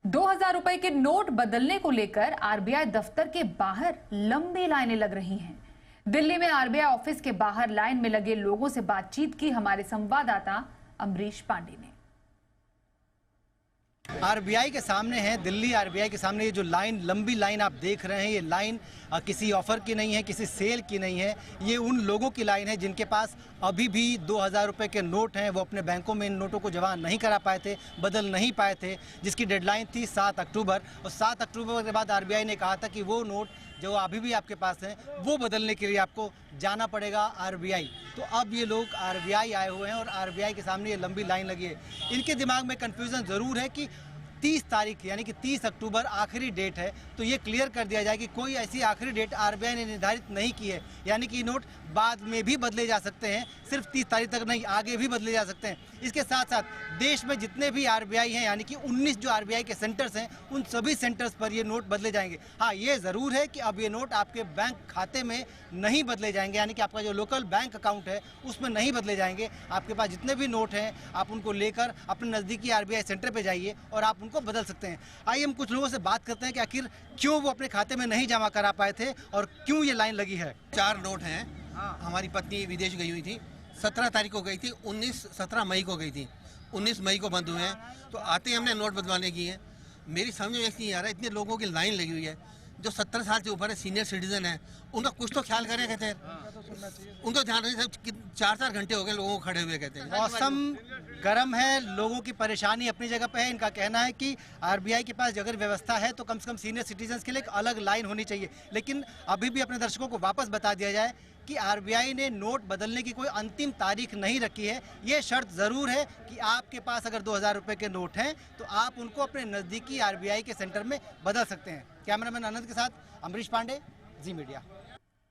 2000 रुपए के नोट बदलने को लेकर आरबीआई दफ्तर के बाहर लंबी लाइनें लग रही हैं। दिल्ली में आरबीआई ऑफिस के बाहर लाइन में लगे लोगों से बातचीत की हमारे संवाददाता अमरीश पांडे ने। आरबीआई के सामने है, दिल्ली आरबीआई के सामने ये जो लाइन, लंबी लाइन आप देख रहे हैं, ये लाइन किसी ऑफर की नहीं है, किसी सेल की नहीं है। ये उन लोगों की लाइन है जिनके पास अभी भी 2000 रुपए के नोट हैं। वो अपने बैंकों में इन नोटों को जमा नहीं करा पाए थे, बदल नहीं पाए थे, जिसकी डेडलाइन थी 7 अक्टूबर। और 7 अक्टूबर के बाद आरबीआई ने कहा था कि वो नोट जो अभी भी आपके पास हैं वो बदलने के लिए आपको जाना पड़ेगा आरबीआई। तो अब ये लोग आरबीआई आए हुए हैं और आरबीआई के सामने ये लंबी लाइन लगी है। इनके दिमाग में कन्फ्यूज़न ज़रूर है कि 30 तारीख यानी कि 30 अक्टूबर आखिरी डेट है, तो ये क्लियर कर दिया जाए कि कोई ऐसी आखिरी डेट आरबीआई ने निर्धारित नहीं की है, यानी कि नोट बाद में भी बदले जा सकते हैं, सिर्फ 30 तारीख तक नहीं, आगे भी बदले जा सकते हैं। इसके साथ साथ देश में जितने भी आरबीआई हैं, यानी कि 19 जो आरबीआई के सेंटर्स हैं, उन सभी सेंटर्स पर ये नोट बदले जाएंगे। हाँ, ये ज़रूर है कि अब ये नोट आपके बैंक खाते में नहीं बदले जाएंगे, यानी कि आपका जो लोकल बैंक अकाउंट है उसमें नहीं बदले जाएंगे। आपके पास जितने भी नोट हैं आप उनको लेकर अपने नज़दीकी आरबीआई सेंटर पर जाइए और आप उनको बदल सकते हैं। आइए हम कुछ लोगों से बात करते हैं कि आखिर क्यों वो अपने खाते में नहीं जमा करा पाए थे और क्यों ये लाइन लगी है। 4 नोट हैं। हमारी पत्नी विदेश गई हुई थी, 17 तारीख को गई थी, 17 मई को गई थी, 19 मई को बंद हुए हैं। तो आते ही हमने नोट बदलवाने की है। मेरी समझ में नहीं आ रहा, इतने लोगों की लाइन लगी हुई है जो 17 साल से ऊपर है, सीनियर सिटीजन है, उनका कुछ तो ख्याल करें। कहते हैं उनको ध्यान नहीं, 4-4 घंटे हो गए लोगों को खड़े हुए। कहते हैं मौसम गर्म है, लोगों की परेशानी अपनी जगह पे है। इनका कहना है कि आरबीआई के पास अगर व्यवस्था है तो कम से कम सीनियर सिटीजन्स के लिए एक अलग लाइन होनी चाहिए। लेकिन अभी भी अपने दर्शकों को वापस बता दिया जाए कि आरबीआई ने नोट बदलने की कोई अंतिम तारीख नहीं रखी है। ये शर्त ज़रूर है कि आपके पास अगर 2000 रुपए के नोट हैं तो आप उनको अपने नज़दीकी आरबीआई के सेंटर में बदल सकते हैं। कैमरामैन आनंद के साथ अमरीश पांडे, जी मीडिया।